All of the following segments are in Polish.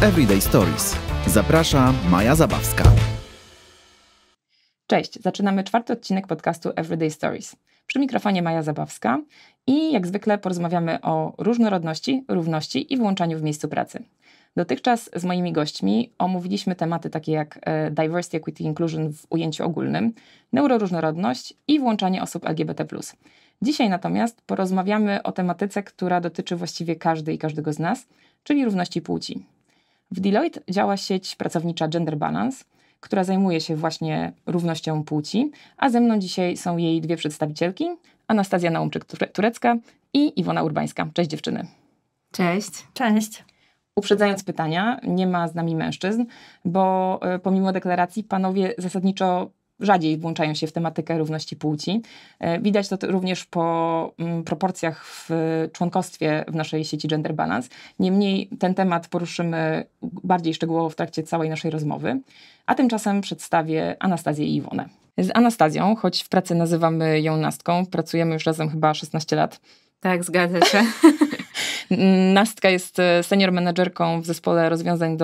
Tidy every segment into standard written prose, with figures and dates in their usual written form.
Everyday Stories. Zaprasza Maja Zabawska. Cześć, zaczynamy 4. odcinek podcastu Everyday Stories. Przy mikrofonie Maja Zabawska i jak zwykle porozmawiamy o różnorodności, równości i włączaniu w miejscu pracy. Dotychczas z moimi gośćmi omówiliśmy tematy takie jak diversity, equity, inclusion w ujęciu ogólnym, neuroróżnorodność i włączanie osób LGBT+. Dzisiaj natomiast porozmawiamy o tematyce, która dotyczy właściwie każdej i każdego z nas, czyli równości płci. W Deloitte działa sieć pracownicza Gender Balance, która zajmuje się właśnie równością płci, a ze mną dzisiaj są jej dwie przedstawicielki, Anastazja Naumczyk-Turecka i Iwona Urbańska. Cześć dziewczyny. Cześć. Cześć. Uprzedzając pytania, nie ma z nami mężczyzn, bo pomimo deklaracji panowie zasadniczo rzadziej włączają się w tematykę równości płci. Widać to również po proporcjach w członkostwie w naszej sieci Gender Balance. Niemniej ten temat poruszymy bardziej szczegółowo w trakcie całej naszej rozmowy. A tymczasem przedstawię Anastazję i Iwonę. Z Anastazją, choć w pracy nazywamy ją Nastką, pracujemy już razem chyba 16 lat. Tak, zgadza się. Nastka jest senior menedżerką w zespole rozwiązań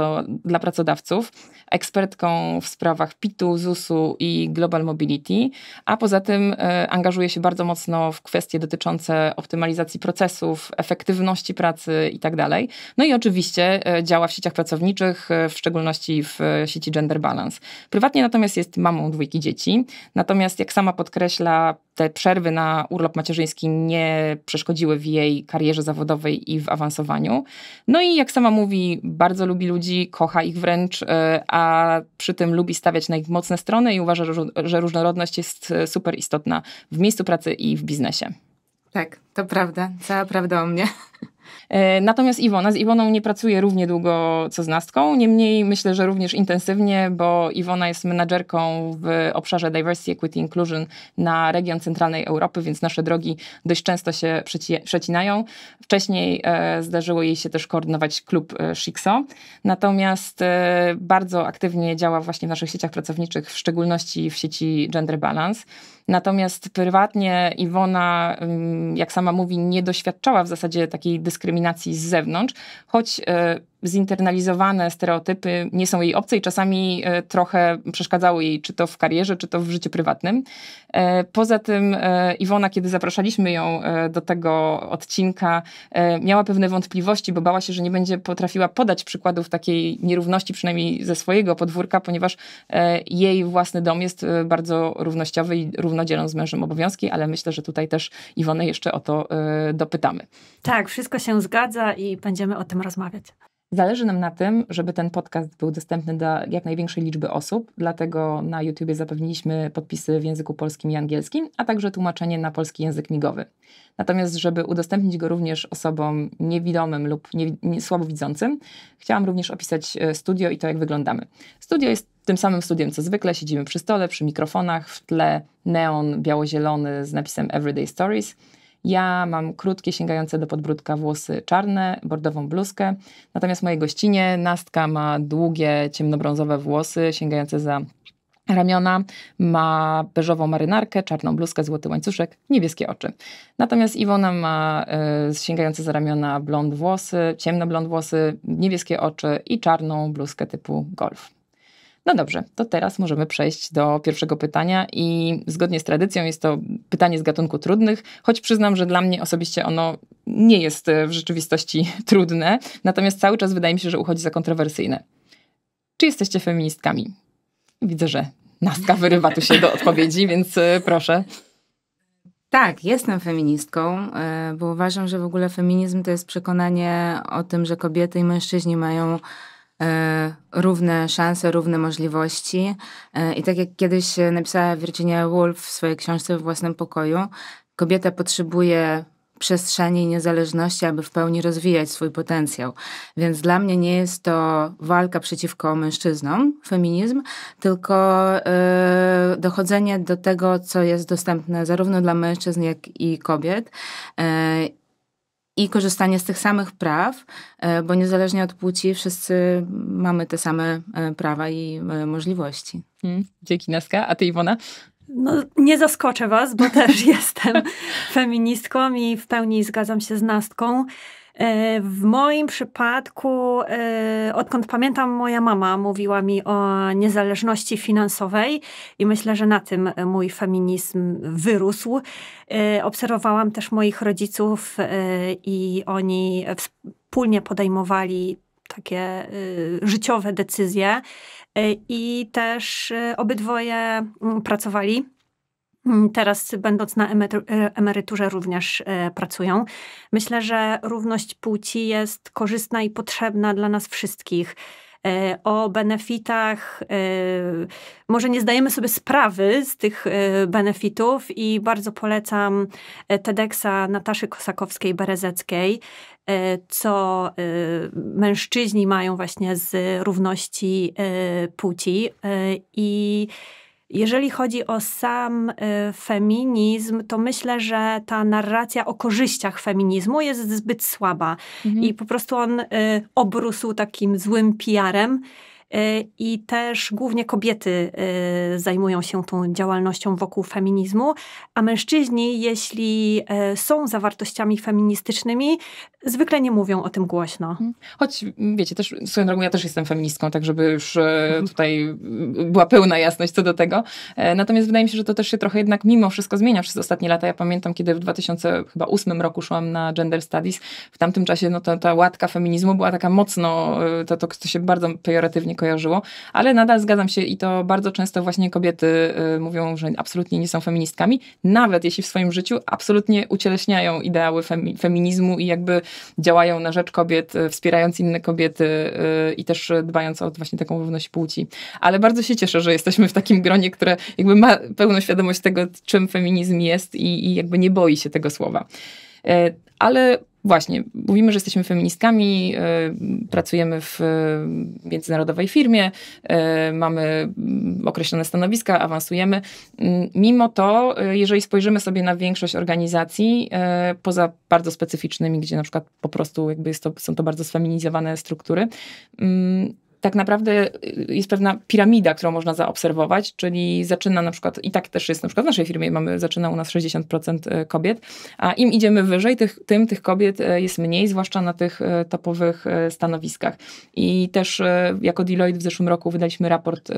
dla pracodawców, ekspertką w sprawach PIT-u, ZUS-u i Global Mobility, a poza tym angażuje się bardzo mocno w kwestie dotyczące optymalizacji procesów, efektywności pracy itd. No i oczywiście działa w sieciach pracowniczych, w szczególności w sieci Gender Balance. Prywatnie natomiast jest mamą 2 dzieci, natomiast jak sama podkreśla, te przerwy na urlop macierzyński nie przeszkodziły w jej karierze zawodowej i w awansowaniu. No i jak sama mówi, bardzo lubi ludzi, kocha ich wręcz, a przy tym lubi stawiać na ich mocne strony i uważa, że różnorodność jest super istotna w miejscu pracy i w biznesie. Tak, to prawda. Cała prawda o mnie. Natomiast Iwona, z Iwoną nie pracuję równie długo co z Nastką, niemniej myślę, że również intensywnie, bo Iwona jest menadżerką w obszarze Diversity, Equity, Inclusion na region centralnej Europy, więc nasze drogi dość często się przecinają. Wcześniej zdarzyło jej się też koordynować klub Shikso, natomiast bardzo aktywnie działa właśnie w naszych sieciach pracowniczych, w szczególności w sieci Gender Balance. Natomiast prywatnie Iwona, jak sama mówi, nie doświadczała w zasadzie takiej dyskryminacji z zewnątrz, choć zinternalizowane stereotypy nie są jej obce i czasami trochę przeszkadzały jej, czy to w karierze, czy to w życiu prywatnym. Poza tym Iwona, kiedy zapraszaliśmy ją do tego odcinka, miała pewne wątpliwości, bo bała się, że nie będzie potrafiła podać przykładów takiej nierówności, przynajmniej ze swojego podwórka, ponieważ jej własny dom jest bardzo równościowy i równo dzielą z mężem obowiązki, ale myślę, że tutaj też Iwonę jeszcze o to dopytamy. Tak, wszystko się zgadza i będziemy o tym rozmawiać. Zależy nam na tym, żeby ten podcast był dostępny dla jak największej liczby osób, dlatego na YouTubie zapewniliśmy podpisy w języku polskim i angielskim, a także tłumaczenie na polski język migowy. Natomiast, żeby udostępnić go również osobom niewidomym lub słabowidzącym, chciałam również opisać studio i to, jak wyglądamy. Studio jest tym samym studiem, co zwykle. Siedzimy przy stole, przy mikrofonach, w tle neon biało-zielony z napisem Everyday Stories. Ja mam krótkie, sięgające do podbródka włosy czarne, bordową bluzkę. Natomiast moje gościnie, Nastka, ma długie, ciemnobrązowe włosy, sięgające za ramiona, ma beżową marynarkę, czarną bluzkę, złoty łańcuszek, niebieskie oczy. Natomiast Iwona ma sięgające za ramiona blond włosy, ciemnoblond włosy, niebieskie oczy i czarną bluzkę typu golf. No dobrze, to teraz możemy przejść do pierwszego pytania i zgodnie z tradycją jest to pytanie z gatunku trudnych, choć przyznam, że dla mnie osobiście ono nie jest w rzeczywistości trudne, natomiast cały czas wydaje mi się, że uchodzi za kontrowersyjne. Czy jesteście feministkami? Widzę, że Nastka wyrywa tu się do odpowiedzi, więc proszę. Tak, jestem feministką, bo uważam, że w ogóle feminizm to jest przekonanie o tym, że kobiety i mężczyźni mają równe szanse, równe możliwości. I tak jak kiedyś napisała Virginia Woolf w swojej książce W własnym pokoju, kobieta potrzebuje przestrzeni i niezależności, aby w pełni rozwijać swój potencjał. Więc dla mnie nie jest to walka przeciwko mężczyznom, feminizm, tylko dochodzenie do tego, co jest dostępne zarówno dla mężczyzn, jak i kobiet. I korzystanie z tych samych praw, bo niezależnie od płci wszyscy mamy te same prawa i możliwości. Dzięki, Nastka. A ty, Iwona? No, nie zaskoczę was, bo też jestem feministką i w pełni zgadzam się z Nastką. W moim przypadku, odkąd pamiętam, moja mama mówiła mi o niezależności finansowej i myślę, że na tym mój feminizm wyrósł. Obserwowałam też moich rodziców i oni wspólnie podejmowali takie życiowe decyzje i też obydwoje pracowali. Teraz, będąc na emeryturze, również pracują. Myślę, że równość płci jest korzystna i potrzebna dla nas wszystkich. O benefitach może nie zdajemy sobie sprawy z tych benefitów i bardzo polecam TEDxa Nataszy Kosakowskiej-Berezeckiej, co mężczyźni mają właśnie z równości płci. I jeżeli chodzi o sam feminizm, to myślę, że ta narracja o korzyściach feminizmu jest zbyt słaba. I po prostu on obrósł takim złym PR-em. I też głównie kobiety zajmują się tą działalnością wokół feminizmu, a mężczyźni, jeśli są za wartościami feministycznymi, zwykle nie mówią o tym głośno. Choć wiecie, też swoją drogą ja też jestem feministką, tak żeby już tutaj była pełna jasność co do tego. Natomiast wydaje mi się, że to też się trochę jednak mimo wszystko zmienia przez ostatnie lata. Ja pamiętam, kiedy w 2008 roku szłam na Gender Studies. W tamtym czasie no ta łatka feminizmu była taka mocno, to się bardzo pejoratywnie kojarzyło, ale nadal zgadzam się i to bardzo często właśnie kobiety mówią, że absolutnie nie są feministkami, nawet jeśli w swoim życiu absolutnie ucieleśniają ideały feminizmu i jakby działają na rzecz kobiet, wspierając inne kobiety i też dbając o właśnie taką równość płci. Ale bardzo się cieszę, że jesteśmy w takim gronie, które jakby ma pełną świadomość tego, czym feminizm jest i jakby nie boi się tego słowa. Ale właśnie, mówimy, że jesteśmy feministkami, pracujemy w międzynarodowej firmie, mamy określone stanowiska, awansujemy. Mimo to, jeżeli spojrzymy sobie na większość organizacji, poza bardzo specyficznymi, gdzie na przykład po prostu jakby są to bardzo sfeminizowane struktury, tak naprawdę jest pewna piramida, którą można zaobserwować, czyli zaczyna na przykład, i tak też jest na przykład w naszej firmie, zaczyna u nas 60% kobiet, a im idziemy wyżej, tym tych kobiet jest mniej, zwłaszcza na tych topowych stanowiskach. I też jako Deloitte w zeszłym roku wydaliśmy raport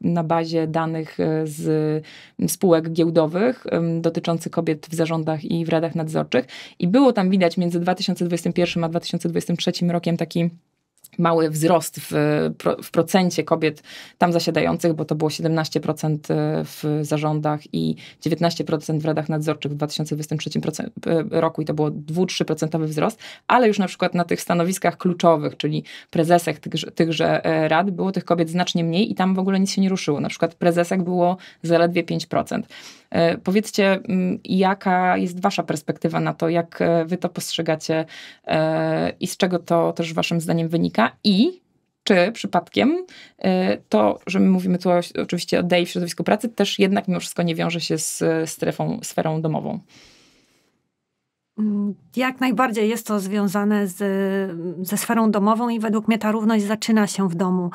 na bazie danych z spółek giełdowych dotyczący kobiet w zarządach i w radach nadzorczych i było tam widać między 2021 a 2023 rokiem taki mały wzrost w procencie kobiet tam zasiadających, bo to było 17% w zarządach i 19% w radach nadzorczych w 2023 roku i to było 2-3% wzrost, ale już na przykład na tych stanowiskach kluczowych, czyli prezesach tychże rad, było tych kobiet znacznie mniej i tam w ogóle nic się nie ruszyło. Na przykład prezesek było zaledwie 5%. Powiedzcie, jaka jest wasza perspektywa na to, jak wy to postrzegacie i z czego to też waszym zdaniem wynika i czy przypadkiem to, że my mówimy tu oczywiście o DEI w środowisku pracy, też jednak mimo wszystko nie wiąże się z sferą domową? Jak najbardziej jest to związane ze sferą domową i według mnie ta równość zaczyna się w domu.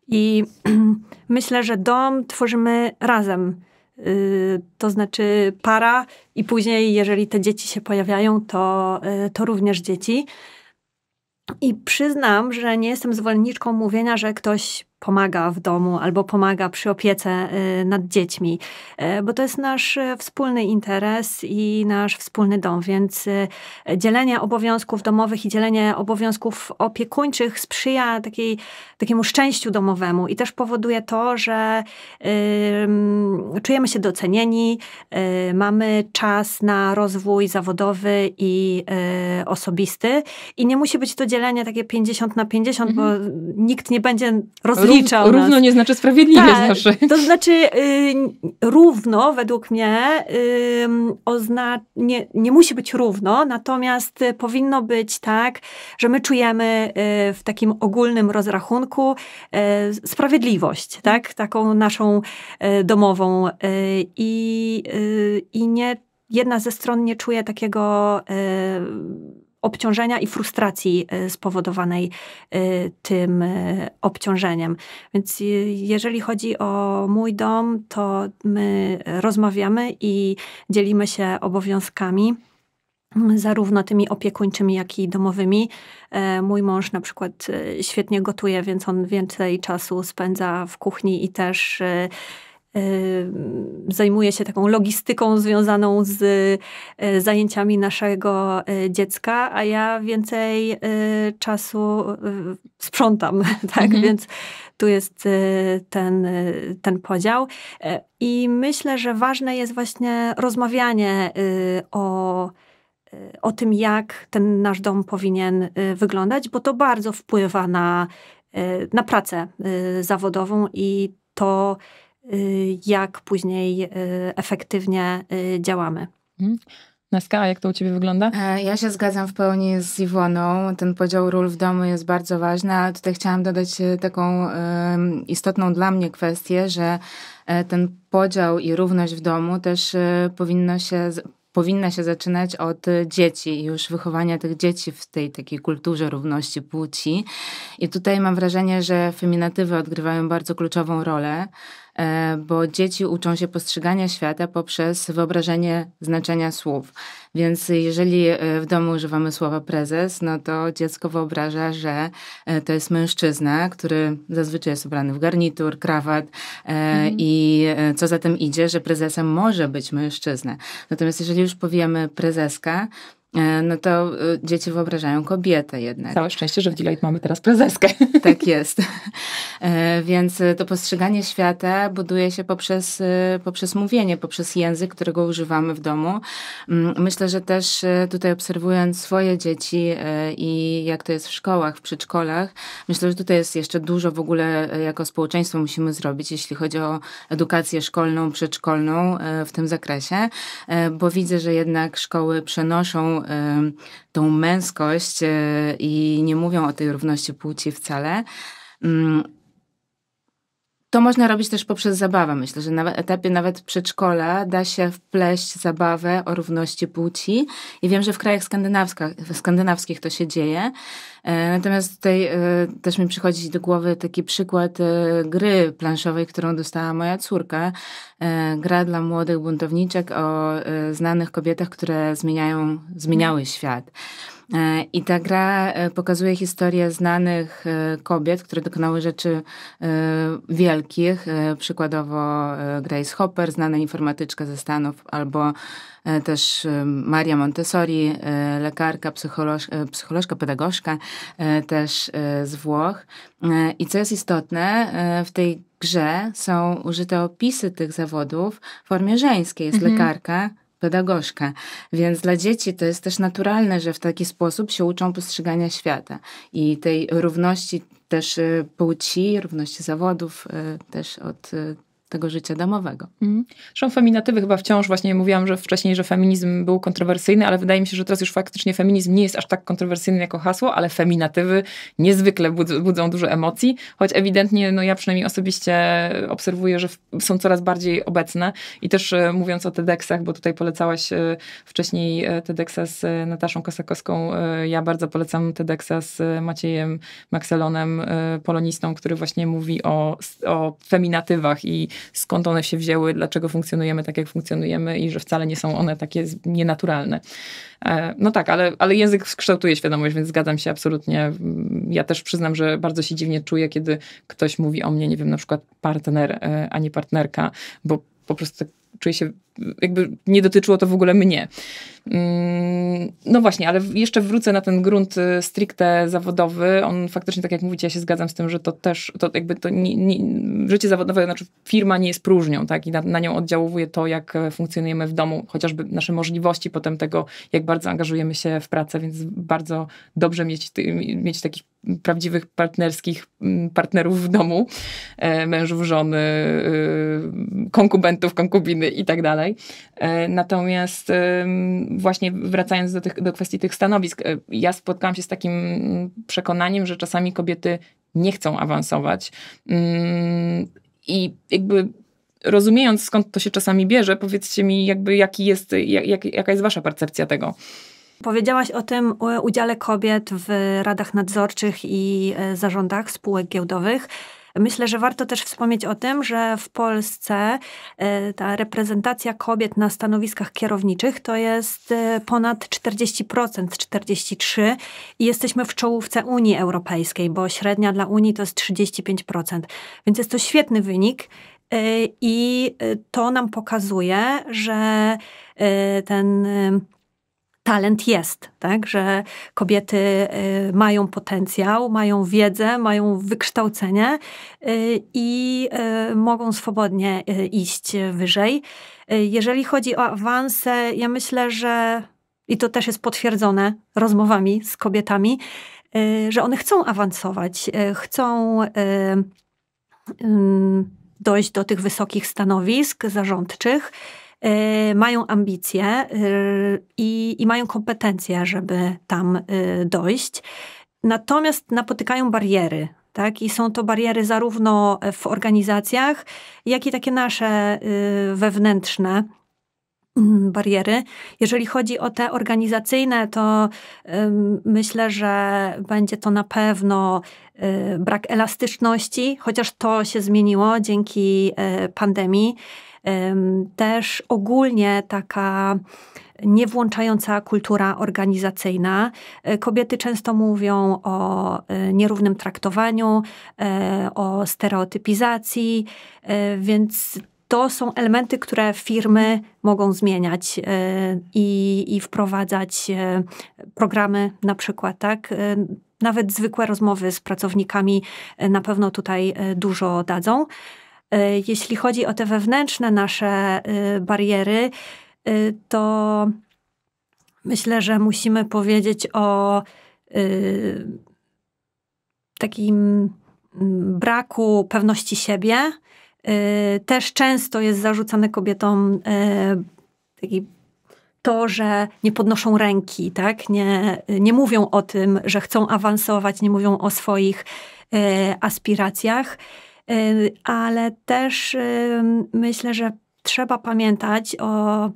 I myślę, że dom tworzymy razem. To znaczy para i później, jeżeli te dzieci się pojawiają, to również dzieci. I przyznam, że nie jestem zwolenniczką mówienia, że ktoś pomaga w domu albo pomaga przy opiece nad dziećmi, bo to jest nasz wspólny interes i nasz wspólny dom, więc dzielenie obowiązków domowych i dzielenie obowiązków opiekuńczych sprzyja takiemu szczęściu domowemu i też powoduje to, że czujemy się docenieni, mamy czas na rozwój zawodowy i osobisty i nie musi być to dzielenie takie 50/50, bo nikt nie będzie rozliczał Równo nas. Nie znaczy sprawiedliwie zawsze. To znaczy równo według mnie nie musi być równo, natomiast powinno być tak, że my czujemy w takim ogólnym rozrachunku sprawiedliwość, tak? Taką naszą domową i nie jedna ze stron nie czuje takiego obciążenia i frustracji spowodowanej tym obciążeniem. Więc jeżeli chodzi o mój dom, to my rozmawiamy i dzielimy się obowiązkami. zarówno tymi opiekuńczymi, jak i domowymi. Mój mąż na przykład świetnie gotuje, więc on więcej czasu spędza w kuchni i też zajmuje się taką logistyką związaną z zajęciami naszego dziecka, a ja więcej czasu sprzątam, tak? Więc tu jest ten podział. I myślę, że ważne jest właśnie rozmawianie o tym, jak ten nasz dom powinien wyglądać, bo to bardzo wpływa na pracę zawodową i to, jak później efektywnie działamy. Neska, a jak to u ciebie wygląda? Ja się zgadzam w pełni z Iwoną. Ten podział ról w domu jest bardzo ważny, ale tutaj chciałam dodać taką istotną dla mnie kwestię, że ten podział i równość w domu też powinna się zaczynać od dzieci, już wychowania tych dzieci w tej takiej kulturze równości płci. I tutaj mam wrażenie, że feminatywy odgrywają bardzo kluczową rolę, bo dzieci uczą się postrzegania świata poprzez wyobrażenie znaczenia słów. Więc jeżeli w domu używamy słowa prezes, no to dziecko wyobraża, że to jest mężczyzna, który zazwyczaj jest ubrany w garnitur, krawat i co za tym idzie, że prezesem może być mężczyzna. Natomiast jeżeli już powiemy prezeska, no to dzieci wyobrażają kobietę jednak. Całe szczęście, że w Delight mamy teraz prezeskę. Tak jest. Więc to postrzeganie świata buduje się poprzez mówienie, poprzez język, którego używamy w domu. Myślę, że też tutaj obserwując swoje dzieci i jak to jest w szkołach, w przedszkolach, myślę, że tutaj jest jeszcze dużo w ogóle jako społeczeństwo musimy zrobić, jeśli chodzi o edukację szkolną, przedszkolną w tym zakresie, bo widzę, że jednak szkoły przenoszą tą męskość i nie mówią o tej równości płci wcale. To można robić też poprzez zabawę. Myślę, że na etapie nawet przedszkola da się wpleść zabawę o równości płci i wiem, że w krajach skandynawskich to się dzieje. Natomiast tutaj też mi przychodzi do głowy taki przykład gry planszowej, którą dostała moja córka. Gra dla młodych buntowniczek o znanych kobietach, które zmieniały świat. I ta gra pokazuje historię znanych kobiet, które dokonały rzeczy wielkich. Przykładowo Grace Hopper, znana informatyczka ze Stanów, albo też Maria Montessori, lekarka, psycholożka, pedagogzka, też z Włoch. I co jest istotne, w tej grze są użyte opisy tych zawodów w formie żeńskiej. Jest lekarka, pedagogzka. Więc dla dzieci to jest też naturalne, że w taki sposób się uczą postrzegania świata i tej równości też płci, równości zawodów też od tego życia domowego. Zresztą feminatywy chyba wciąż, właśnie mówiłam, że wcześniej, że feminizm był kontrowersyjny, ale wydaje mi się, że teraz już faktycznie feminizm nie jest aż tak kontrowersyjny jako hasło, ale feminatywy niezwykle budzą dużo emocji, choć ewidentnie, no ja przynajmniej osobiście obserwuję, że są coraz bardziej obecne i też mówiąc o TEDxach, bo tutaj polecałaś wcześniej TEDxa z Nataszą Kosakowską, ja bardzo polecam TEDxa z Maciejem Makselonem, polonistą, który właśnie mówi o feminatywach i skąd one się wzięły, dlaczego funkcjonujemy tak, jak funkcjonujemy i że wcale nie są one takie nienaturalne. No tak, ale język kształtuje świadomość, więc zgadzam się absolutnie. Ja też przyznam, że bardzo się dziwnie czuję, kiedy ktoś mówi o mnie, nie wiem, na przykład partner, a nie partnerka, bo po prostu tak czuję się, jakby nie dotyczyło to w ogóle mnie. No właśnie, ale jeszcze wrócę na ten grunt stricte zawodowy. On faktycznie, tak jak mówicie, ja się zgadzam z tym, że to też, to jakby to życie zawodowe, znaczy firma nie jest próżnią, tak? I na nią oddziałuje to, jak funkcjonujemy w domu, chociażby nasze możliwości potem tego, jak bardzo angażujemy się w pracę, więc bardzo dobrze mieć takich prawdziwych partnerskich partnerów w domu, mężów, żony, konkubentów, konkubiny i tak dalej. Natomiast właśnie wracając do kwestii tych stanowisk, ja spotkałam się z takim przekonaniem, że czasami kobiety nie chcą awansować i jakby rozumiejąc, skąd to się czasami bierze, powiedzcie mi jakby jaka jest wasza percepcja tego? Powiedziałaś o tym udziale kobiet w radach nadzorczych i zarządach spółek giełdowych. Myślę, że warto też wspomnieć o tym, że w Polsce ta reprezentacja kobiet na stanowiskach kierowniczych to jest ponad 40%, 43% i jesteśmy w czołówce Unii Europejskiej, bo średnia dla Unii to jest 35%. Więc jest to świetny wynik i to nam pokazuje, że ten talent jest, tak? Że kobiety mają potencjał, mają wiedzę, mają wykształcenie i mogą swobodnie iść wyżej. Jeżeli chodzi o awanse, ja myślę, że i to też jest potwierdzone rozmowami z kobietami, że one chcą awansować, chcą dojść do tych wysokich stanowisk zarządczych, mają ambicje i mają kompetencje, żeby tam dojść. Natomiast napotykają bariery, tak? I są to bariery zarówno w organizacjach, jak i takie nasze wewnętrzne bariery. Jeżeli chodzi o te organizacyjne, to myślę, że będzie to na pewno brak elastyczności, chociaż to się zmieniło dzięki pandemii. Też ogólnie taka niewłączająca kultura organizacyjna. Kobiety często mówią o nierównym traktowaniu, o stereotypizacji, więc to są elementy, które firmy mogą zmieniać i wprowadzać programy na przykład, tak? Nawet zwykłe rozmowy z pracownikami na pewno tutaj dużo dadzą. Jeśli chodzi o te wewnętrzne nasze bariery, to myślę, że musimy powiedzieć o takim braku pewności siebie. Też często jest zarzucane kobietom to, że nie podnoszą ręki, tak? Nie mówią o tym, że chcą awansować, nie mówią o swoich aspiracjach. Ale też myślę, że trzeba pamiętać o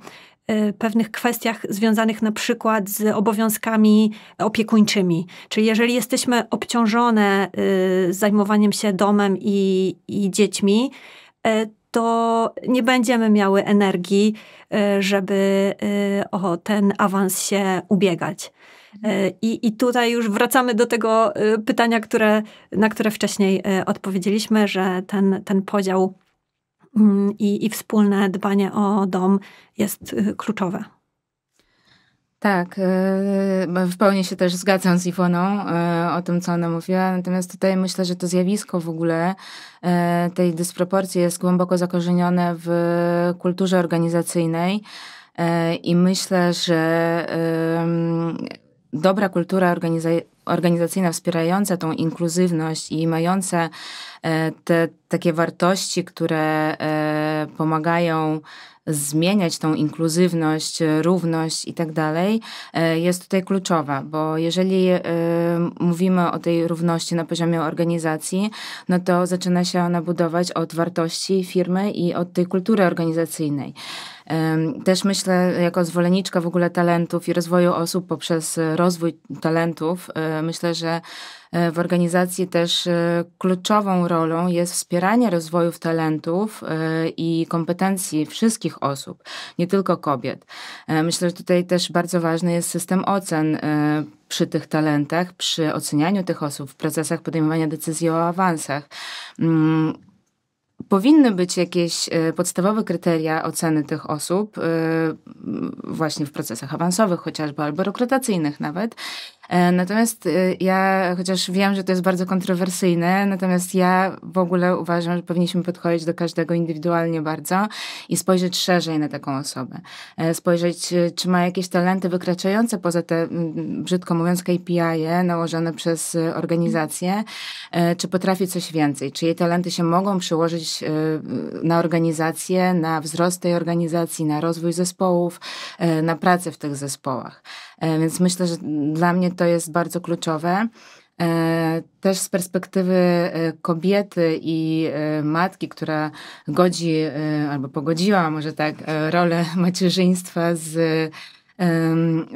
pewnych kwestiach związanych na przykład z obowiązkami opiekuńczymi. Czyli jeżeli jesteśmy obciążone zajmowaniem się domem i dziećmi, to nie będziemy miały energii, żeby o ten awans się ubiegać. I tutaj już wracamy do tego pytania, na które wcześniej odpowiedzieliśmy, że ten podział i wspólne dbanie o dom jest kluczowe. Tak, w pełni się też zgadzam z Iwoną o tym, co ona mówiła. Natomiast tutaj myślę, że to zjawisko w ogóle tej dysproporcji jest głęboko zakorzenione w kulturze organizacyjnej i myślę, że dobra kultura organizacyjna wspierająca tą inkluzywność i mająca te takie wartości, które pomagają zmieniać tą inkluzywność, równość i tak dalej, jest tutaj kluczowa, bo jeżeli mówimy o tej równości na poziomie organizacji, no to zaczyna się ona budować od wartości firmy i od tej kultury organizacyjnej. Też myślę, jako zwolenniczka w ogóle talentów i rozwoju osób poprzez rozwój talentów, myślę, że w organizacji też kluczową rolą jest wspieranie rozwojów talentów i kompetencji wszystkich osób, nie tylko kobiet. Myślę, że tutaj też bardzo ważny jest system ocen przy tych talentach, przy ocenianiu tych osób w procesach podejmowania decyzji o awansach. Powinny być jakieś podstawowe kryteria oceny tych osób właśnie w procesach awansowych chociażby, albo rekrutacyjnych nawet. Natomiast ja, chociaż wiem, że to jest bardzo kontrowersyjne, natomiast ja w ogóle uważam, że powinniśmy podchodzić do każdego indywidualnie bardzo i spojrzeć szerzej na taką osobę. Spojrzeć, czy ma jakieś talenty wykraczające poza te, brzydko mówiąc, KPI-e nałożone przez organizację, czy potrafi coś więcej, czy jej talenty się mogą przełożyć na organizację, na wzrost tej organizacji, na rozwój zespołów, na pracę w tych zespołach. Więc myślę, że dla mnie to jest bardzo kluczowe. Też z perspektywy kobiety i matki, która godzi albo pogodziła może tak rolę macierzyństwa z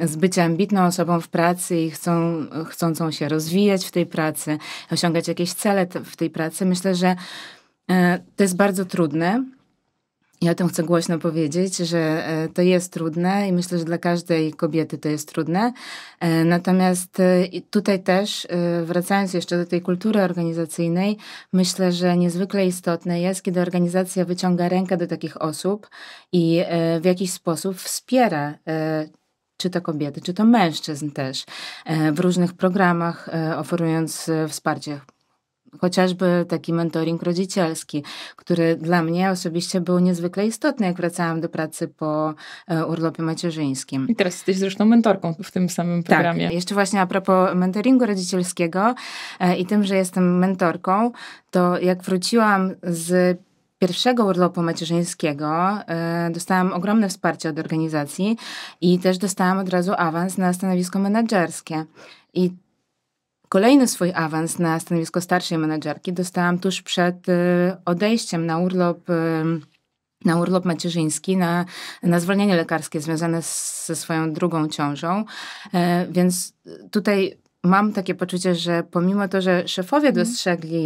z bycia ambitną osobą w pracy i chcącą się rozwijać w tej pracy, osiągać jakieś cele w tej pracy. Myślę, że to jest bardzo trudne. Ja o tym chcę głośno powiedzieć, że to jest trudne i myślę, że dla każdej kobiety to jest trudne. Natomiast tutaj też, wracając jeszcze do tej kultury organizacyjnej, myślę, że niezwykle istotne jest, kiedy organizacja wyciąga rękę do takich osób i w jakiś sposób wspiera czy to kobiety, czy to mężczyzn też, w różnych programach oferując wsparcie. Chociażby taki mentoring rodzicielski, który dla mnie osobiście był niezwykle istotny, jak wracałam do pracy po urlopie macierzyńskim. I teraz jesteś zresztą mentorką w tym samym programie. Tak, jeszcze właśnie a propos mentoringu rodzicielskiego i tym, że jestem mentorką, to jak wróciłam z pierwszego urlopu macierzyńskiego dostałam ogromne wsparcie od organizacji i też dostałam od razu awans na stanowisko menedżerskie. I kolejny swój awans na stanowisko starszej menedżerki dostałam tuż przed odejściem na urlop macierzyński, na zwolnienie lekarskie związane ze swoją drugą ciążą. Więc tutaj mam takie poczucie, że pomimo to, że szefowie dostrzegli,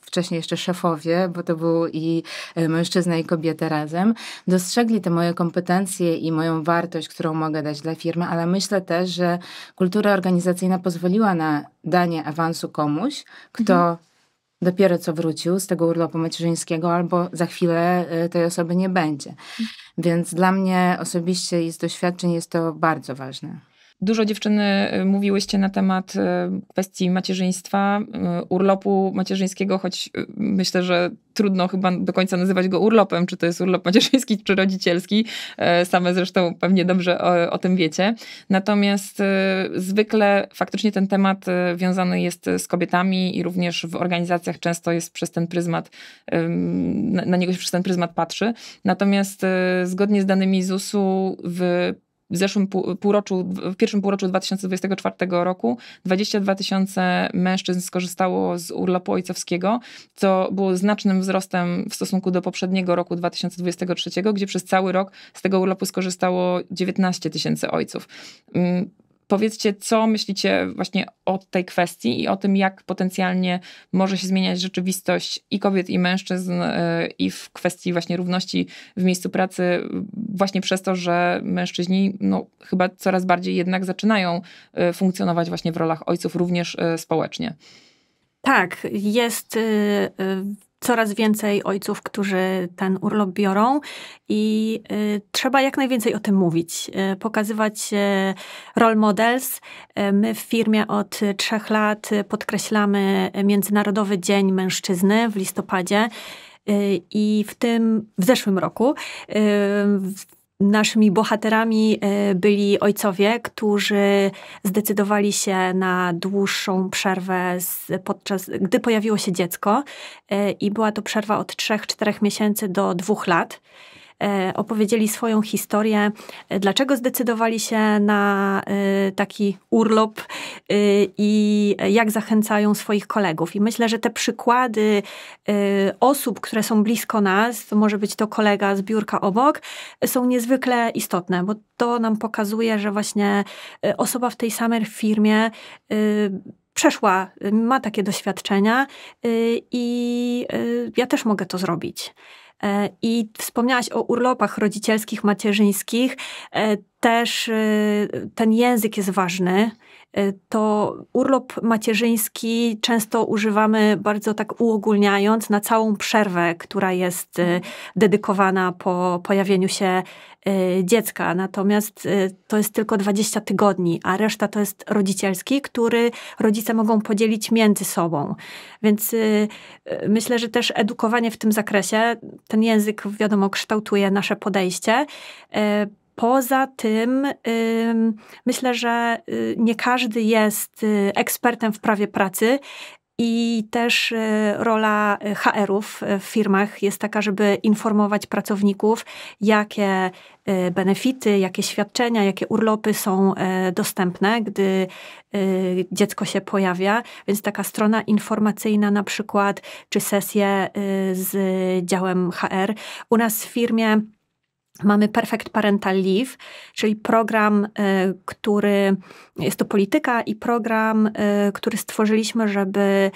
wcześniej jeszcze szefowie, bo to był i mężczyzna i kobieta razem, dostrzegli te moje kompetencje i moją wartość, którą mogę dać dla firmy, ale myślę też, że kultura organizacyjna pozwoliła na danie awansu komuś, kto dopiero co wrócił z tego urlopu macierzyńskiego albo za chwilę tej osoby nie będzie. Więc dla mnie osobiście i z doświadczeń jest to bardzo ważne. Dużo dziewczyny mówiłyście na temat kwestii macierzyństwa, urlopu macierzyńskiego, choć myślę, że trudno chyba do końca nazywać go urlopem, czy to jest urlop macierzyński, czy rodzicielski. Same zresztą pewnie dobrze o tym wiecie. Natomiast zwykle faktycznie ten temat wiązany jest z kobietami i również w organizacjach często jest przez ten pryzmat, na niego się przez ten pryzmat patrzy. Natomiast zgodnie z danymi ZUS-u w pierwszym półroczu 2024 roku 22 000 mężczyzn skorzystało z urlopu ojcowskiego, co było znacznym wzrostem w stosunku do poprzedniego roku 2023, gdzie przez cały rok z tego urlopu skorzystało 19 000 ojców. Powiedzcie, co myślicie właśnie o tej kwestii i o tym, jak potencjalnie może się zmieniać rzeczywistość i kobiet, i mężczyzn i w kwestii właśnie równości w miejscu pracy właśnie przez to, że mężczyźni chyba coraz bardziej jednak zaczynają funkcjonować właśnie w rolach ojców również społecznie. Tak, jest coraz więcej ojców, którzy ten urlop biorą i trzeba jak najwięcej o tym mówić, pokazywać role models. My w firmie od 3 lat podkreślamy Międzynarodowy Dzień Mężczyzny w listopadzie i w zeszłym roku naszymi bohaterami byli ojcowie, którzy zdecydowali się na dłuższą przerwę, gdy pojawiło się dziecko i była to przerwa od 3-4 miesięcy do 2 lat. Opowiedzieli swoją historię, dlaczego zdecydowali się na taki urlop i jak zachęcają swoich kolegów. I myślę, że te przykłady osób, które są blisko nas, to może być to kolega z biurka obok, są niezwykle istotne, bo to nam pokazuje, że właśnie osoba w tej samej firmie przeszła, ma takie doświadczenia i ja też mogę to zrobić. I wspomniałaś o urlopach rodzicielskich, macierzyńskich. Też ten język jest ważny. To urlop macierzyński często używamy bardzo tak uogólniając na całą przerwę, która jest dedykowana po pojawieniu się dziecka. Natomiast to jest tylko 20 tygodni, a reszta to jest rodzicielski, który rodzice mogą podzielić między sobą. Więc myślę, że też edukowanie w tym zakresie, ten język wiadomo kształtuje nasze podejście. Poza tym myślę, że nie każdy jest ekspertem w prawie pracy i też rola HR-ów w firmach jest taka, żeby informować pracowników, jakie benefity, jakie świadczenia, jakie urlopy są dostępne, gdy dziecko się pojawia. Więc taka strona informacyjna na przykład, czy sesje z działem HR. U nas w firmie mamy Perfect Parental Leave, czyli program, który jest to polityka i program, który stworzyliśmy, żeby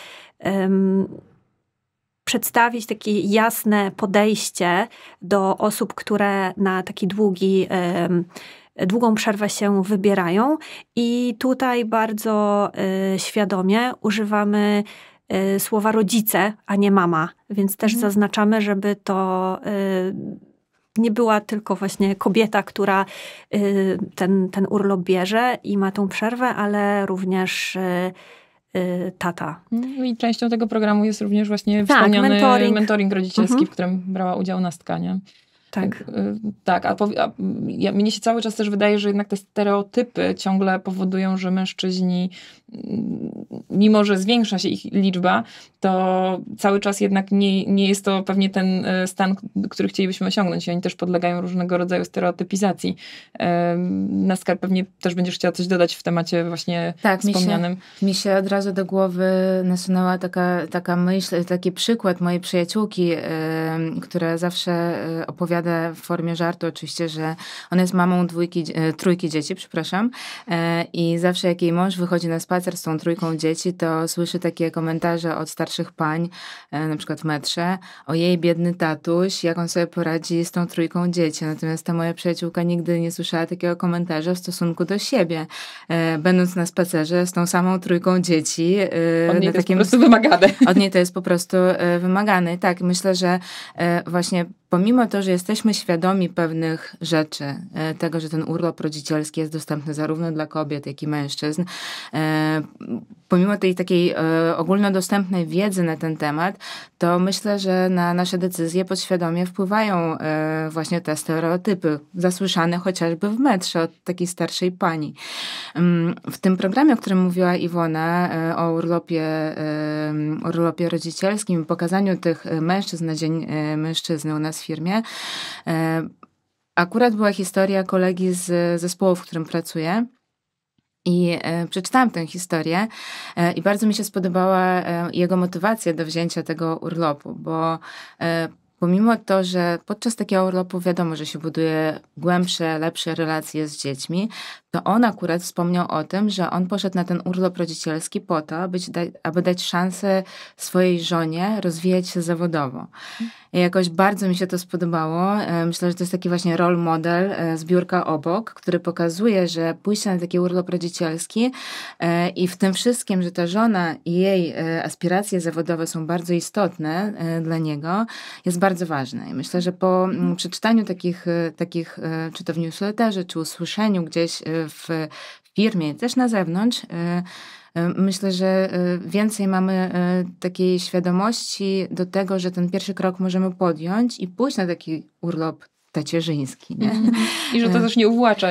przedstawić takie jasne podejście do osób, które na taki długą przerwę się wybierają. I tutaj bardzo świadomie używamy słowa rodzice, a nie mama. Więc też zaznaczamy, żeby to nie była tylko właśnie kobieta, która ten urlop bierze i ma tą przerwę, ale również tata. I częścią tego programu jest również właśnie wspomniany mentoring rodzicielski, w którym brała udział Nastka, nie? Tak. Mnie się cały czas też wydaje, że jednak te stereotypy ciągle powodują, że mężczyźni, mimo że zwiększa się ich liczba, to cały czas jednak nie jest to pewnie ten stan, który chcielibyśmy osiągnąć. Oni też podlegają różnego rodzaju stereotypizacji. Nastka, pewnie też będziesz chciała coś dodać w temacie właśnie wspomnianym. Mi się od razu do głowy nasunęła taka myśl, taki przykład mojej przyjaciółki, która zawsze opowiada w formie żartu oczywiście, że ona jest mamą trójki dzieci, i zawsze jak jej mąż wychodzi na spacer z tą trójką dzieci, to słyszy takie komentarze od starszych pań, na przykład w metrze, o jej biedny tatuś, jak on sobie poradzi z tą trójką dzieci. Natomiast ta moja przyjaciółka nigdy nie słyszała takiego komentarza w stosunku do siebie. Będąc na spacerze z tą samą trójką dzieci. Od niej to jest po prostu wymagane. Od niej to jest po prostu wymagane. I tak, myślę, że właśnie pomimo to, że jesteśmy świadomi pewnych rzeczy, tego, że ten urlop rodzicielski jest dostępny zarówno dla kobiet, jak i mężczyzn, pomimo tej takiej ogólnodostępnej wiedzy na ten temat, to myślę, że na nasze decyzje podświadomie wpływają właśnie te stereotypy, zasłyszane chociażby w metrze od takiej starszej pani. W tym programie, o którym mówiła Iwona, o urlopie rodzicielskim, pokazaniu tych mężczyzn na Dzień Mężczyzny u nas w firmie, akurat była historia kolegi z zespołu, w którym pracuję. I przeczytałam tę historię i bardzo mi się spodobała jego motywacja do wzięcia tego urlopu, bo pomimo to, że podczas takiego urlopu wiadomo, że się buduje głębsze, lepsze relacje z dziećmi, to on akurat wspomniał o tym, że on poszedł na ten urlop rodzicielski po to, aby dać szansę swojej żonie rozwijać się zawodowo. I jakoś bardzo mi się to spodobało. Myślę, że to jest taki właśnie role model, zbiórka obok, który pokazuje, że pójście na taki urlop rodzicielski i w tym wszystkim, że ta żona i jej aspiracje zawodowe są bardzo istotne dla niego, jest bardzo ważne. I myślę, że po przeczytaniu takich czy to w newsletterze, czy usłyszeniu gdzieś w firmie, też na zewnątrz, myślę, że więcej mamy takiej świadomości do tego, że ten pierwszy krok możemy podjąć i pójść na taki urlop tacierzyński. Nie? I że to też nie uwłacza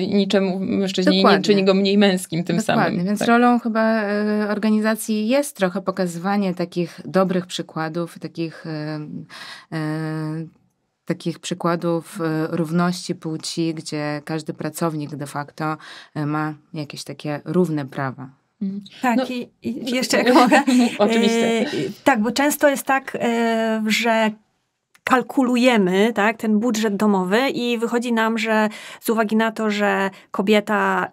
niczemu mężczyźnie i nie czyni go mniej męskim tym samym. Więc rolą chyba organizacji jest trochę pokazywanie takich dobrych przykładów, takich przykładów równości płci, gdzie każdy pracownik de facto ma jakieś takie równe prawa. Tak, i jeszcze jak mogę. Oczywiście. Tak, bo często jest tak, że kalkulujemy, tak, ten budżet domowy i wychodzi nam, że z uwagi na to, że kobieta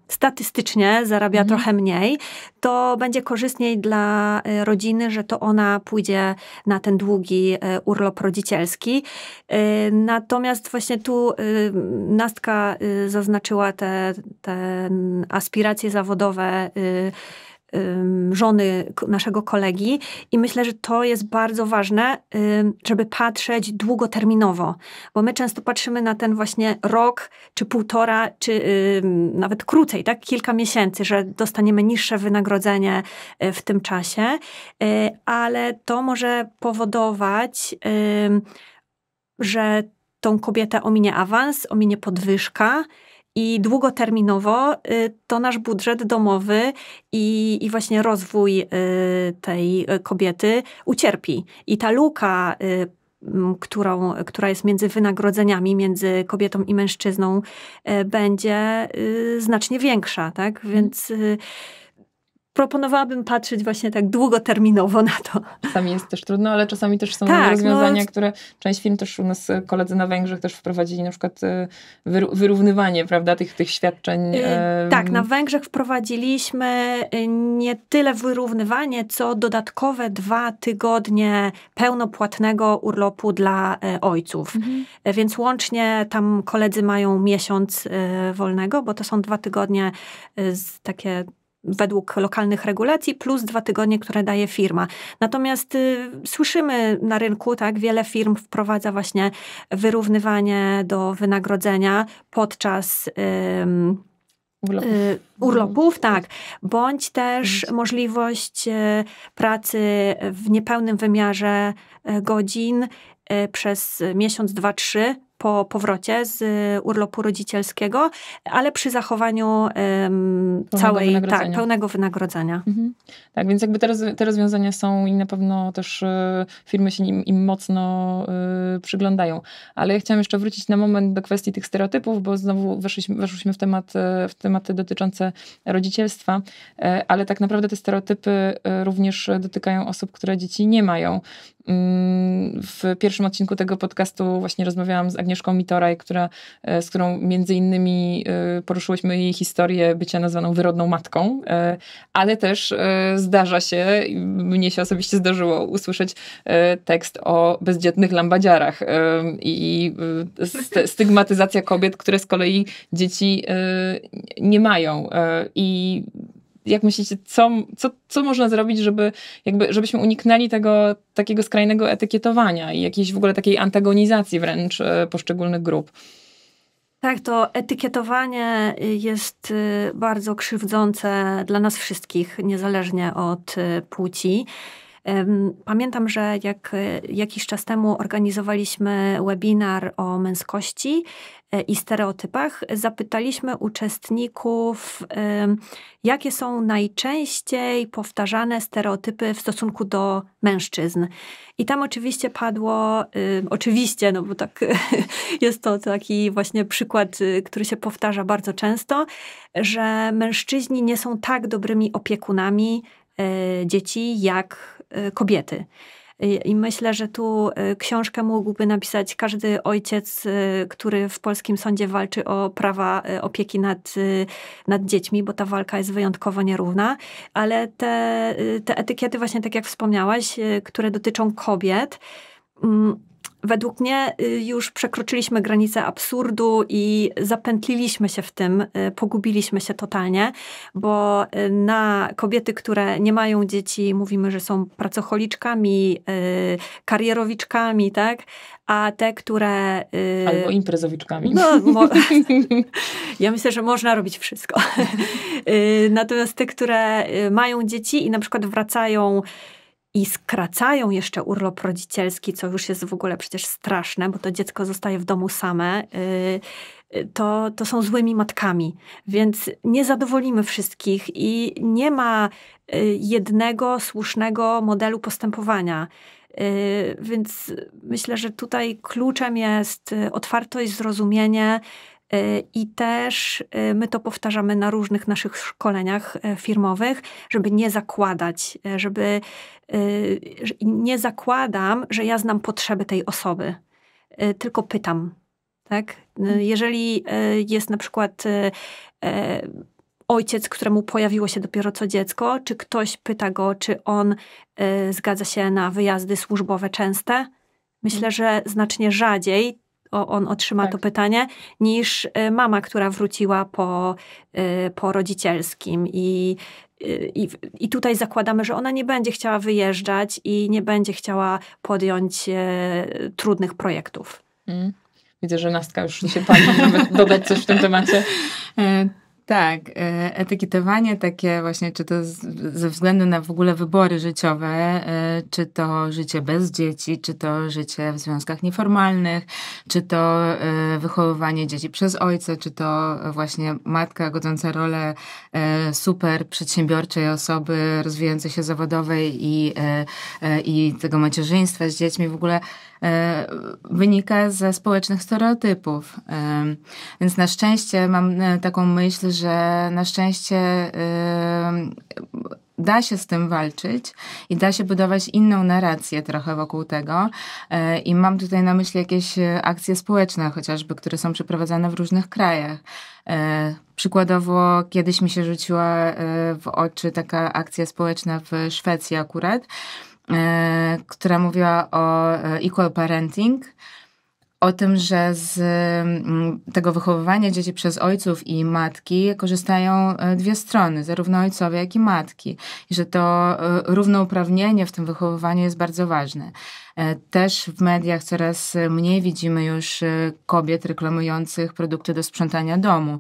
statystycznie zarabia trochę mniej, to będzie korzystniej dla rodziny, że to ona pójdzie na ten długi urlop rodzicielski. Natomiast właśnie tu Nastka zaznaczyła te aspiracje zawodowe żony naszego kolegi i myślę, że to jest bardzo ważne, żeby patrzeć długoterminowo, bo my często patrzymy na ten właśnie rok, czy półtora, czy nawet krócej, tak? Kilka miesięcy, że dostaniemy niższe wynagrodzenie w tym czasie, ale to może powodować, że tą kobietę ominie awans, ominie podwyżka, i długoterminowo to nasz budżet domowy i właśnie rozwój tej kobiety ucierpi. I ta luka, która jest między wynagrodzeniami, między kobietą i mężczyzną, będzie znacznie większa. Tak? Więc proponowałabym patrzeć właśnie tak długoterminowo na to. Czasami jest też trudno, ale czasami też są Tak, rozwiązania, które część firm też u nas koledzy na Węgrzech też wprowadzili, na przykład wyrównywanie, prawda, tych świadczeń. Tak, na Węgrzech wprowadziliśmy nie tyle wyrównywanie, co dodatkowe 2 tygodnie pełnopłatnego urlopu dla ojców. Więc łącznie tam koledzy mają miesiąc wolnego, bo to są 2 tygodnie takie według lokalnych regulacji, plus 2 tygodnie, które daje firma. Natomiast słyszymy na rynku, tak, wiele firm wprowadza właśnie wyrównywanie do wynagrodzenia podczas urlopów, tak. Bądź też możliwość pracy w niepełnym wymiarze godzin przez miesiąc, 2, 3 po powrocie z urlopu rodzicielskiego, ale przy zachowaniu pełnego wynagrodzenia. Tak, więc jakby te rozwiązania są i na pewno też firmy się im mocno przyglądają. Ale ja chciałam jeszcze wrócić na moment do kwestii tych stereotypów, bo znowu weszliśmy w tematy dotyczące rodzicielstwa, ale tak naprawdę te stereotypy również dotykają osób, które dzieci nie mają. W pierwszym odcinku tego podcastu właśnie rozmawiałam z Agnieszką Mitoraj, z którą między innymi poruszyłyśmy jej historię bycia nazwaną wyrodną matką, ale też zdarza się, mnie się osobiście zdarzyło usłyszeć tekst o bezdzietnych lambadziarach i stygmatyzacja kobiet, które z kolei dzieci nie mają. I jak myślicie, co można zrobić, żebyśmy uniknęli tego takiego skrajnego etykietowania i jakiejś w ogóle takiej antagonizacji wręcz poszczególnych grup? Tak, to etykietowanie jest bardzo krzywdzące dla nas wszystkich, niezależnie od płci. Pamiętam, że jak jakiś czas temu organizowaliśmy webinar o męskości i stereotypach, zapytaliśmy uczestników, jakie są najczęściej powtarzane stereotypy w stosunku do mężczyzn. I tam oczywiście padło, no bo tak jest to taki właśnie przykład, który się powtarza bardzo często, że mężczyźni nie są tak dobrymi opiekunami dzieci jak kobiety. I myślę, że tu książkę mógłby napisać każdy ojciec, który w polskim sądzie walczy o prawa opieki nad dziećmi, bo ta walka jest wyjątkowo nierówna. Ale te etykiety właśnie, tak jak wspomniałaś, które dotyczą kobiet, według mnie już przekroczyliśmy granicę absurdu i zapętliliśmy się w tym, pogubiliśmy się totalnie, bo na kobiety, które nie mają dzieci, mówimy, że są pracocholiczkami, karierowiczkami, tak? A te, które... Albo imprezowiczkami. Ja myślę, że można robić wszystko. Natomiast te, które mają dzieci i na przykład wracają i skracają jeszcze urlop rodzicielski, co już jest w ogóle przecież straszne, bo to dziecko zostaje w domu same, to są złymi matkami. Więc nie zadowolimy wszystkich i nie ma jednego słusznego modelu postępowania. Więc myślę, że tutaj kluczem jest otwartość, zrozumienie i też my to powtarzamy na różnych naszych szkoleniach firmowych, żeby nie zakładać, nie zakładam, że ja znam potrzeby tej osoby, tylko pytam. Tak? Jeżeli jest na przykład ojciec, któremu pojawiło się dopiero co dziecko, czy ktoś pyta go, czy on zgadza się na wyjazdy służbowe częste? Myślę, że znacznie rzadziej on otrzyma to pytanie, niż mama, która wróciła po rodzicielskim. I tutaj zakładamy, że ona nie będzie chciała wyjeżdżać i nie będzie chciała podjąć trudnych projektów. Widzę, że Nastka już się pali, żeby dodać coś w tym temacie. Tak, etykietowanie takie właśnie, czy to ze względu na w ogóle wybory życiowe, czy to życie bez dzieci, czy to życie w związkach nieformalnych, czy to wychowywanie dzieci przez ojca, czy to właśnie matka godząca rolę super przedsiębiorczej osoby, rozwijającej się zawodowej i tego macierzyństwa z dziećmi w ogóle wynika ze społecznych stereotypów. Więc na szczęście mam taką myśl, że na szczęście da się z tym walczyć i da się budować inną narrację trochę wokół tego. I mam tutaj na myśli jakieś akcje społeczne chociażby, które są przeprowadzane w różnych krajach. Przykładowo kiedyś mi się rzuciła w oczy taka akcja społeczna w Szwecji akurat, która mówiła o equal parenting, o tym, że z tego wychowywania dzieci przez ojców i matki korzystają dwie strony, zarówno ojcowie, jak i matki. I że to równouprawnienie w tym wychowywaniu jest bardzo ważne. Też w mediach coraz mniej widzimy już kobiet reklamujących produkty do sprzątania domu.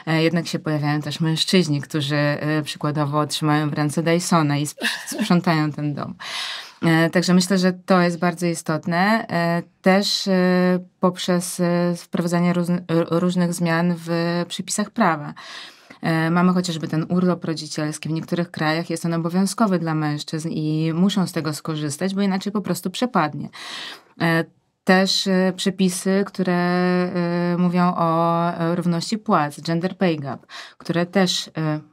Jednak się pojawiają też mężczyźni, którzy przykładowo trzymają w ręce Dysona i sprzątają ten dom. Także myślę, że to jest bardzo istotne. Też poprzez wprowadzanie różnych zmian w przepisach prawa. Mamy chociażby ten urlop rodzicielski. W niektórych krajach jest on obowiązkowy dla mężczyzn i muszą z tego skorzystać, bo inaczej po prostu przepadnie. Też przepisy, które mówią o równości płac, gender pay gap, które też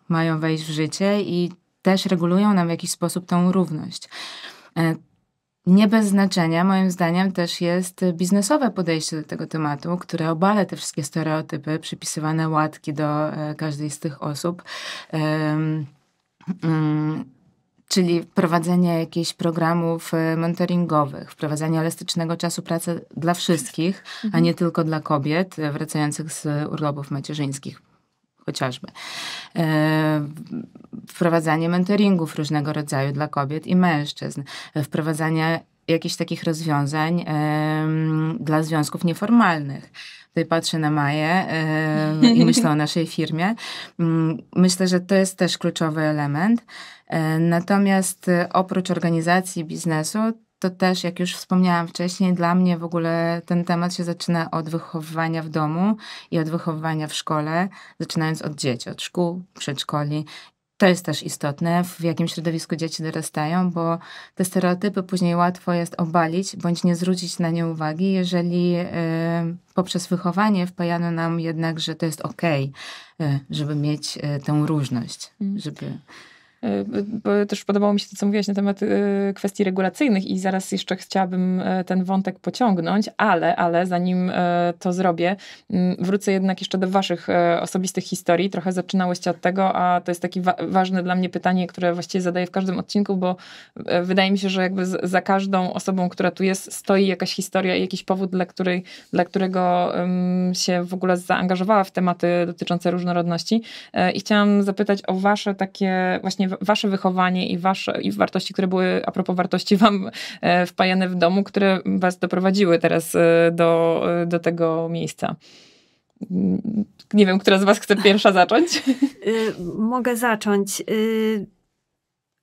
mają wejść w życie i też regulują nam w jakiś sposób tą równość. Nie bez znaczenia, moim zdaniem, też jest biznesowe podejście do tego tematu, które obala te wszystkie stereotypy, przypisywane łatki do każdej z tych osób. Czyli wprowadzenie jakichś programów mentoringowych, wprowadzenie elastycznego czasu pracy dla wszystkich, a nie tylko dla kobiet wracających z urlopów macierzyńskich. Chociażby. Wprowadzanie mentoringów różnego rodzaju dla kobiet i mężczyzn. Wprowadzanie jakichś takich rozwiązań dla związków nieformalnych. Tutaj patrzę na Maję i myślę o naszej firmie. Myślę, że to jest też kluczowy element. Natomiast oprócz organizacji biznesu, to też, jak już wspomniałam wcześniej, dla mnie w ogóle ten temat się zaczyna od wychowywania w domu i od wychowywania w szkole, zaczynając od dzieci, od szkół, przedszkoli. To jest też istotne, w jakim środowisku dzieci dorastają, bo te stereotypy później łatwo jest obalić, bądź nie zwrócić na nie uwagi, jeżeli poprzez wychowanie wpajano nam jednak, że to jest okej, żeby mieć tę różność, żeby... Bo też podobało mi się to, co mówiłaś na temat kwestii regulacyjnych i zaraz jeszcze chciałabym ten wątek pociągnąć, ale zanim to zrobię, wrócę jednak jeszcze do waszych osobistych historii. Trochę zaczynałyście od tego, a to jest takie ważne dla mnie pytanie, które właściwie zadaję w każdym odcinku, bo wydaje mi się, że jakby za każdą osobą, która tu jest, stoi jakaś historia i jakiś powód, dla którego się w ogóle zaangażowała w tematy dotyczące różnorodności. I chciałam zapytać o wasze takie właśnie wasze wychowanie i wartości, które były, a propos wartości, wam wpajane w domu, które was doprowadziły teraz do tego miejsca. Nie wiem, która z was chce pierwsza zacząć? Mogę zacząć.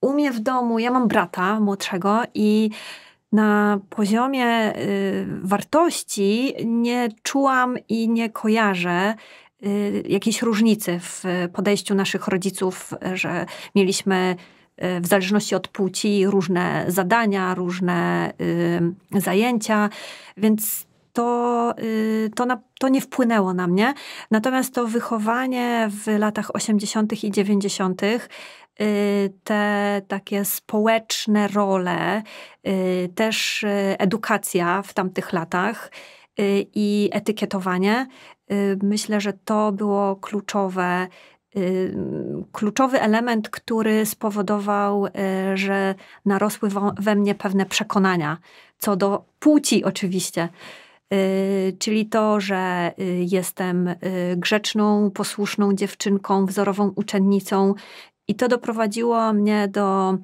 U mnie w domu, ja mam brata młodszego i na poziomie wartości nie czułam i nie kojarzę jakiejś różnicy w podejściu naszych rodziców, że mieliśmy w zależności od płci różne zadania, różne zajęcia, więc to nie wpłynęło na mnie. Natomiast to wychowanie w latach 80. i 90., te takie społeczne role, też edukacja w tamtych latach i etykietowanie, myślę, że to było kluczowy element, który spowodował, że narosły we mnie pewne przekonania co do płci oczywiście. Czyli to, że jestem grzeczną, posłuszną dziewczynką, wzorową uczennicą i to doprowadziło mnie do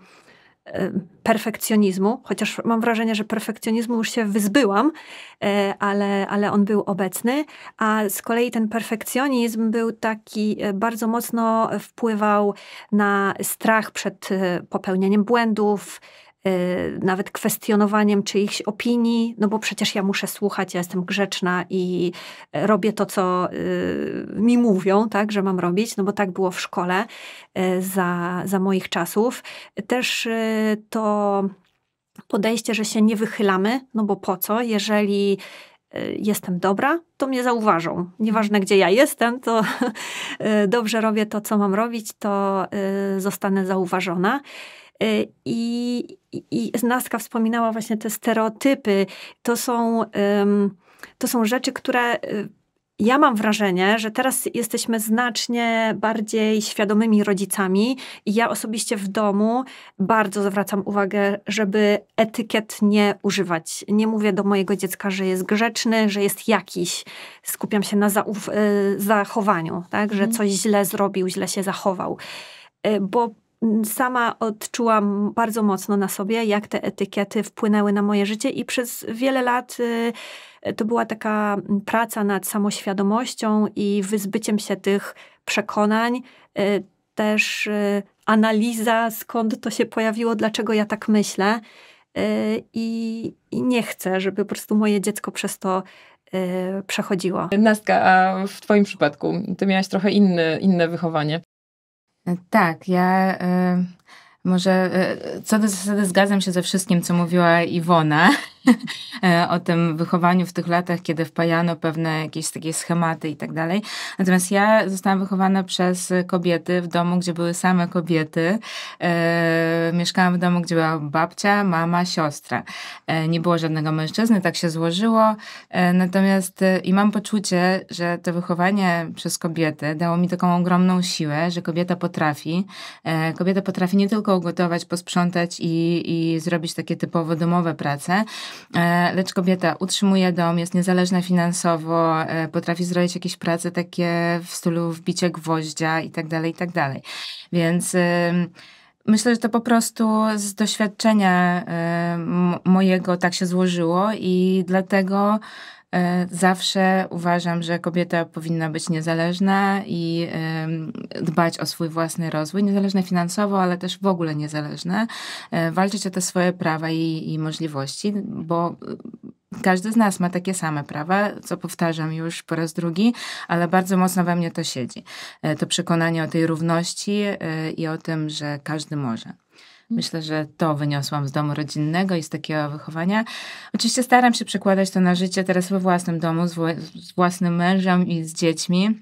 perfekcjonizmu, chociaż mam wrażenie, że perfekcjonizmu już się wyzbyłam, ale on był obecny, a z kolei ten perfekcjonizm był taki, bardzo mocno wpływał na strach przed popełnieniem błędów, nawet kwestionowaniem czyichś opinii, no bo przecież ja muszę słuchać, ja jestem grzeczna i robię to, co mi mówią, tak, że mam robić, no bo tak było w szkole za moich czasów. Też to podejście, że się nie wychylamy, no bo po co, jeżeli jestem dobra, to mnie zauważą. Nieważne, gdzie ja jestem, to dobrze robię to, co mam robić, to zostanę zauważona. I Nastka wspominała właśnie te stereotypy. To są rzeczy, które ja mam wrażenie, że teraz jesteśmy znacznie bardziej świadomymi rodzicami i ja osobiście w domu bardzo zwracam uwagę, żeby etykiet nie używać. Nie mówię do mojego dziecka, że jest grzeczny, że jest jakiś. Skupiam się na zachowaniu, tak? Że coś źle zrobił, źle się zachował. Bo sama odczułam bardzo mocno na sobie, jak te etykiety wpłynęły na moje życie i przez wiele lat to była taka praca nad samoświadomością i wyzbyciem się tych przekonań. Też analiza, skąd to się pojawiło, dlaczego ja tak myślę. I nie chcę, żeby po prostu moje dziecko przez to przechodziło. Nastka, a w twoim przypadku ty miałaś trochę inne wychowanie. Tak, ja może co do zasady zgadzam się ze wszystkim, co mówiła Iwona o tym wychowaniu w tych latach, kiedy wpajano pewne jakieś takie schematy i tak dalej. Natomiast ja zostałam wychowana przez kobiety w domu, gdzie były same kobiety. Mieszkałam w domu, gdzie była babcia, mama, siostra. Nie było żadnego mężczyzny, tak się złożyło. Natomiast i mam poczucie, że to wychowanie przez kobiety dało mi taką ogromną siłę, że kobieta potrafi. Kobieta potrafi nie tylko ugotować, posprzątać i zrobić takie typowo domowe prace, lecz kobieta utrzymuje dom, jest niezależna finansowo, potrafi zrobić jakieś prace takie w stylu wbicie gwoździa i tak dalej, i tak dalej. Więc myślę, że to po prostu z doświadczenia mojego tak się złożyło i dlatego zawsze uważam, że kobieta powinna być niezależna i dbać o swój własny rozwój, niezależna finansowo, ale też w ogóle niezależna, walczyć o te swoje prawa i możliwości, bo każdy z nas ma takie same prawa, co powtarzam już po raz drugi, ale bardzo mocno we mnie to siedzi. To przekonanie o tej równości i o tym, że każdy może. Myślę, że to wyniosłam z domu rodzinnego i z takiego wychowania. Oczywiście staram się przekładać to na życie teraz we własnym domu, z własnym mężem i z dziećmi.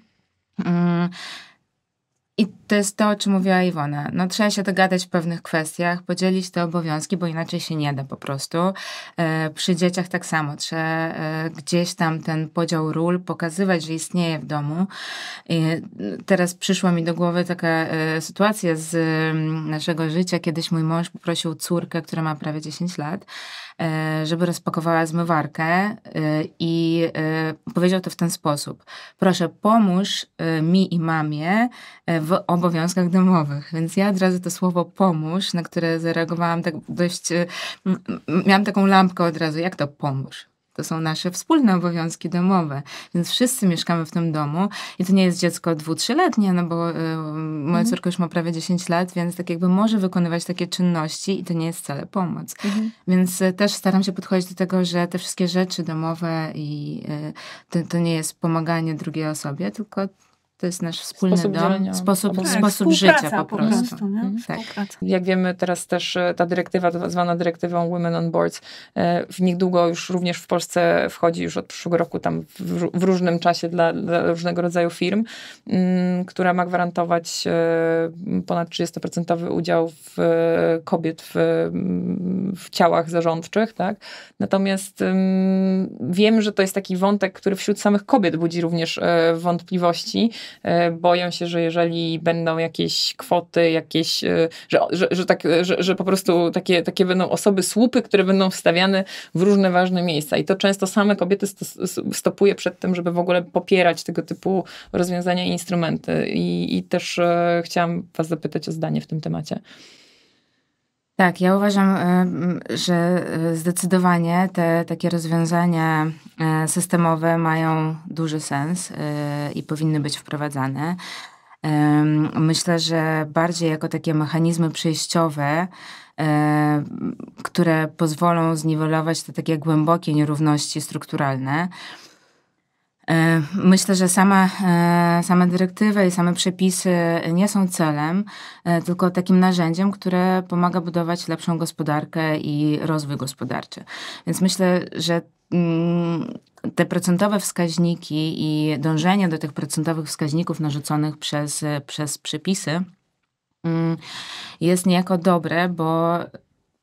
I to jest to, o czym mówiła Iwona. No, trzeba się dogadać w pewnych kwestiach, podzielić te obowiązki, bo inaczej się nie da po prostu. Przy dzieciach tak samo. Trzeba gdzieś tam ten podział ról pokazywać, że istnieje w domu. Teraz przyszła mi do głowy taka sytuacja z naszego życia. Kiedyś mój mąż poprosił córkę, która ma prawie 10 lat, żeby rozpakowała zmywarkę i powiedział to w ten sposób. Proszę, pomóż mi i mamie w obowiązkach domowych. Więc ja od razu to słowo pomóż, na które zareagowałam tak dość, miałam taką lampkę od razu, jak to pomóż? To są nasze wspólne obowiązki domowe. Więc wszyscy mieszkamy w tym domu i to nie jest dziecko 2-3-letnie, no bo moja córka już ma prawie 10 lat, więc tak jakby może wykonywać takie czynności i to nie jest wcale pomoc. Więc też staram się podchodzić do tego, że te wszystkie rzeczy domowe i to nie jest pomaganie drugiej osobie, tylko to jest nasz wspólny dom, sposób życia po prostu. Tak. Jak wiemy, teraz też ta dyrektywa, zwana dyrektywą Women on Boards, w niedługo już również w Polsce wchodzi już od przyszłego roku tam w różnym czasie dla różnego rodzaju firm, która ma gwarantować ponad 30% udział kobiet w ciałach zarządczych. Tak? Natomiast wiem, że to jest taki wątek, który wśród samych kobiet budzi również wątpliwości. Boję się, że jeżeli będą jakieś kwoty, jakieś, że po prostu takie będą osoby, słupy, które będą wstawiane w różne ważne miejsca. I to często same kobiety stopuje przed tym, żeby w ogóle popierać tego typu rozwiązania i instrumenty. I też chciałam was zapytać o zdanie w tym temacie. Tak, ja uważam, że zdecydowanie te takie rozwiązania systemowe mają duży sens i powinny być wprowadzane. Myślę, że bardziej jako takie mechanizmy przejściowe, które pozwolą zniwelować te takie głębokie nierówności strukturalne. Myślę, że same dyrektywy i same przepisy nie są celem, tylko takim narzędziem, które pomaga budować lepszą gospodarkę i rozwój gospodarczy. Więc myślę, że te procentowe wskaźniki i dążenie do tych procentowych wskaźników narzuconych przez przepisy jest niejako dobre, bo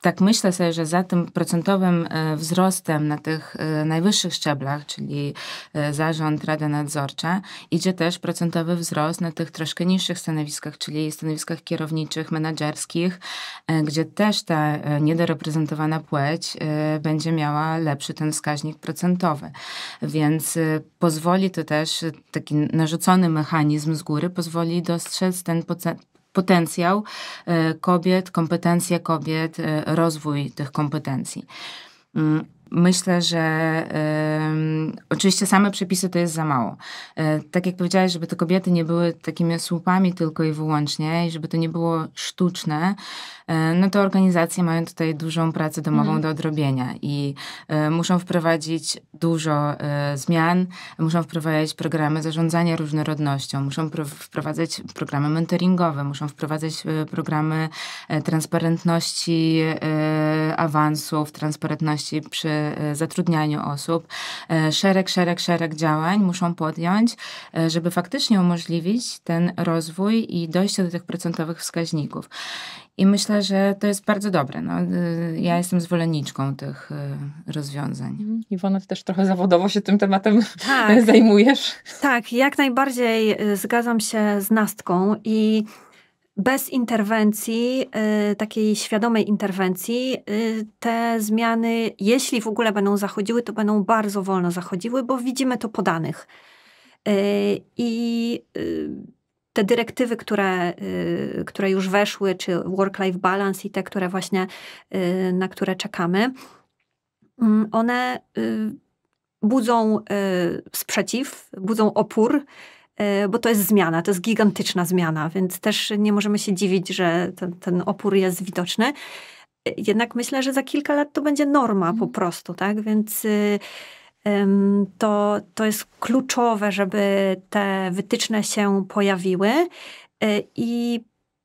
tak myślę sobie, że za tym procentowym wzrostem na tych najwyższych szczeblach, czyli zarząd, rada nadzorcza, idzie też procentowy wzrost na tych troszkę niższych stanowiskach, czyli stanowiskach kierowniczych, menedżerskich, gdzie też ta niedoreprezentowana płeć będzie miała lepszy ten wskaźnik procentowy. Więc pozwoli to też, taki narzucony mechanizm z góry, pozwoli dostrzec ten potencjał kobiet, kompetencje kobiet, rozwój tych kompetencji. Myślę, że oczywiście same przepisy to jest za mało. Tak jak powiedziałaś, żeby te kobiety nie były takimi słupami tylko i wyłącznie i żeby to nie było sztuczne, no to organizacje mają tutaj dużą pracę domową do odrobienia i muszą wprowadzić dużo zmian, muszą wprowadzać programy zarządzania różnorodnością, muszą wprowadzać programy mentoringowe, muszą wprowadzać programy transparentności awansów, transparentności przy zatrudnianiu osób. Szereg działań muszą podjąć, żeby faktycznie umożliwić ten rozwój i dojście do tych procentowych wskaźników. I myślę, że to jest bardzo dobre. No, ja jestem zwolenniczką tych rozwiązań. Iwona, ty też trochę zawodowo się tym tematem zajmujesz. Tak, jak najbardziej zgadzam się z Nastką i bez interwencji, takiej świadomej interwencji, te zmiany, jeśli w ogóle będą zachodziły, to będą bardzo wolno zachodziły, bo widzimy to po danych. I te dyrektywy, które już weszły, czy work-life balance i te, które właśnie, na które czekamy, one budzą sprzeciw, budzą opór, bo to jest zmiana, to jest gigantyczna zmiana, więc też nie możemy się dziwić, że ten opór jest widoczny. Jednak myślę, że za kilka lat to będzie norma po prostu, tak? Więc to jest kluczowe, żeby te wytyczne się pojawiły i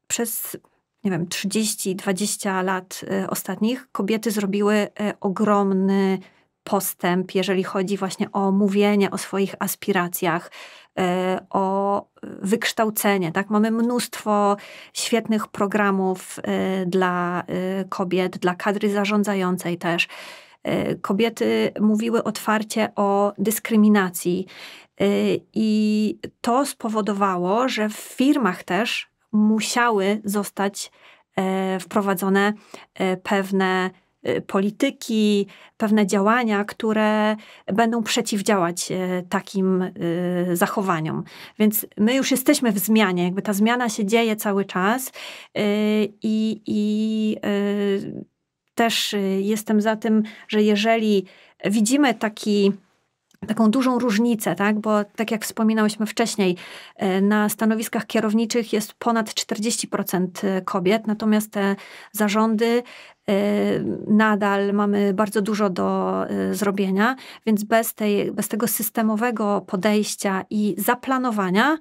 przez, nie wiem, 30-20 lat ostatnich kobiety zrobiły ogromny postęp, jeżeli chodzi właśnie o mówienie o swoich aspiracjach, o wykształcenie. Tak? Mamy mnóstwo świetnych programów dla kobiet, dla kadry zarządzającej też. Kobiety mówiły otwarcie o dyskryminacji i to spowodowało, że w firmach też musiały zostać wprowadzone pewne polityki, pewne działania, które będą przeciwdziałać takim zachowaniom. Więc my już jesteśmy w zmianie, jakby ta zmiana się dzieje cały czas i też jestem za tym, że jeżeli widzimy taką dużą różnicę, tak? Bo tak jak wspominałyśmy wcześniej, na stanowiskach kierowniczych jest ponad 40% kobiet, natomiast te zarządy nadal mamy bardzo dużo do zrobienia, więc bez tego systemowego podejścia i zaplanowania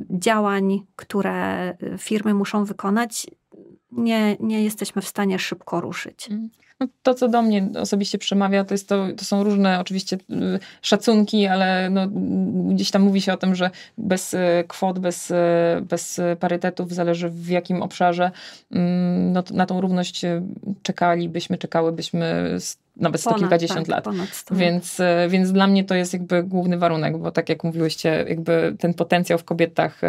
działań, które firmy muszą wykonać, nie jesteśmy w stanie szybko ruszyć. No, to, co do mnie osobiście przemawia, to są różne oczywiście szacunki, ale no, gdzieś tam mówi się o tym, że bez kwot, bez parytetów, zależy w jakim obszarze, no, na tą równość czekałybyśmy nawet sto kilkadziesiąt lat. Więc dla mnie to jest jakby główny warunek, bo tak jak mówiłyście, jakby ten potencjał w kobietach,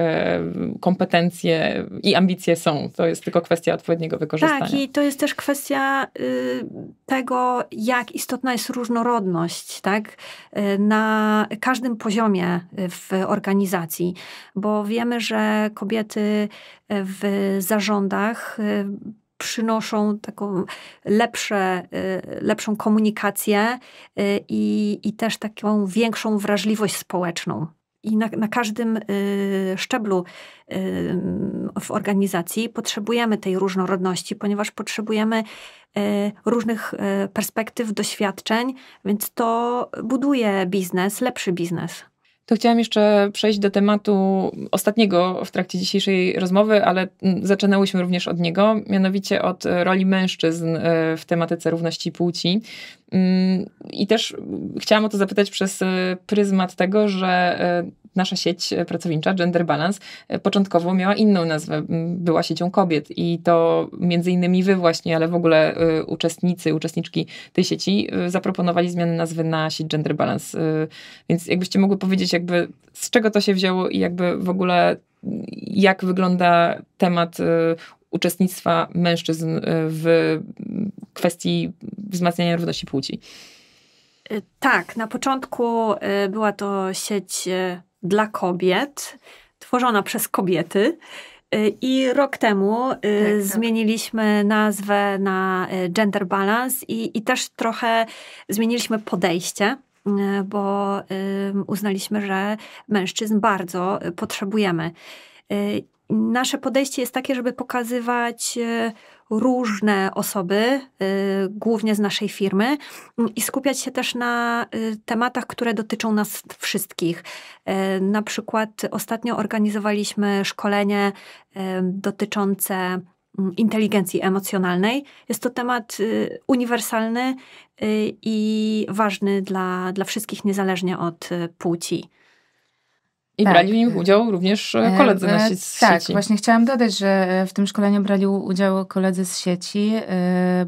kompetencje i ambicje są. To jest tylko kwestia odpowiedniego wykorzystania. Tak, i to jest też kwestia tego, jak istotna jest różnorodność, tak? Na każdym poziomie w organizacji, bo wiemy, że kobiety w zarządach przynoszą taką lepszą komunikację i też taką większą wrażliwość społeczną. i na każdym szczeblu w organizacji potrzebujemy tej różnorodności, ponieważ potrzebujemy różnych perspektyw, doświadczeń, więc to buduje biznes, lepszy biznes. To chciałam jeszcze przejść do tematu ostatniego w trakcie dzisiejszej rozmowy, ale zaczynałyśmy również od niego, mianowicie od roli mężczyzn w tematyce równości płci. I też chciałam o to zapytać przez pryzmat tego, że nasza sieć pracownicza, Gender Balance, początkowo miała inną nazwę. Była siecią kobiet i to między innymi wy właśnie, ale w ogóle uczestniczki tej sieci zaproponowali zmianę nazwy na sieć Gender Balance. Więc jakbyście mogły powiedzieć jakby z czego to się wzięło i jakby w ogóle jak wygląda temat uczestnictwa mężczyzn w kwestii wzmacniania równości płci. Tak, na początku była to sieć dla kobiet, tworzona przez kobiety. I rok temu zmieniliśmy nazwę na Gender Balance i też trochę zmieniliśmy podejście, bo uznaliśmy, że mężczyzn bardzo potrzebujemy. Nasze podejście jest takie, żeby pokazywać różne osoby, głównie z naszej firmy i skupiać się też na tematach, które dotyczą nas wszystkich. Na przykład ostatnio organizowaliśmy szkolenie dotyczące inteligencji emocjonalnej. Jest to temat uniwersalny i ważny dla wszystkich, niezależnie od płci. I brali w nim udział również koledzy z sieci. Tak, właśnie chciałam dodać, że w tym szkoleniu brali udział koledzy z sieci.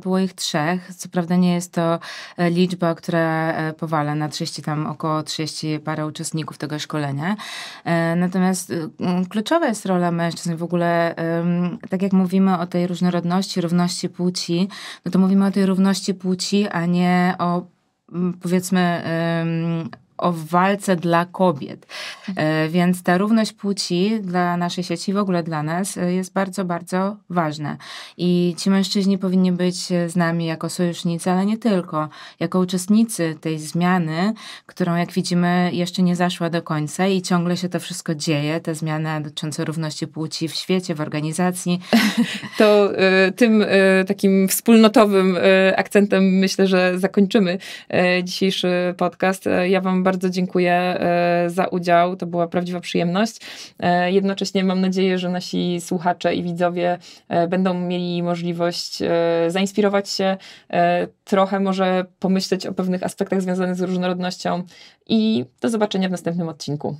Było ich 3. Co prawda nie jest to liczba, która powala na 30, tam około 30 parę uczestników tego szkolenia. Natomiast kluczowa jest rola mężczyzn. W ogóle, tak jak mówimy o tej różnorodności, równości płci, no to mówimy o tej równości płci, a nie o, powiedzmy, o walce dla kobiet. Więc ta równość płci dla naszej sieci, w ogóle dla nas, jest bardzo, bardzo ważna. I ci mężczyźni powinni być z nami jako sojusznicy, ale nie tylko. Jako uczestnicy tej zmiany, którą, jak widzimy, jeszcze nie zaszła do końca i ciągle się to wszystko dzieje, ta zmiana dotycząca równości płci w świecie, w organizacji. To tym takim wspólnotowym akcentem myślę, że zakończymy dzisiejszy podcast. Ja wam bardzo dziękuję za udział. To była prawdziwa przyjemność. Jednocześnie mam nadzieję, że nasi słuchacze i widzowie będą mieli możliwość zainspirować się, trochę może pomyśleć o pewnych aspektach związanych z różnorodnością i do zobaczenia w następnym odcinku.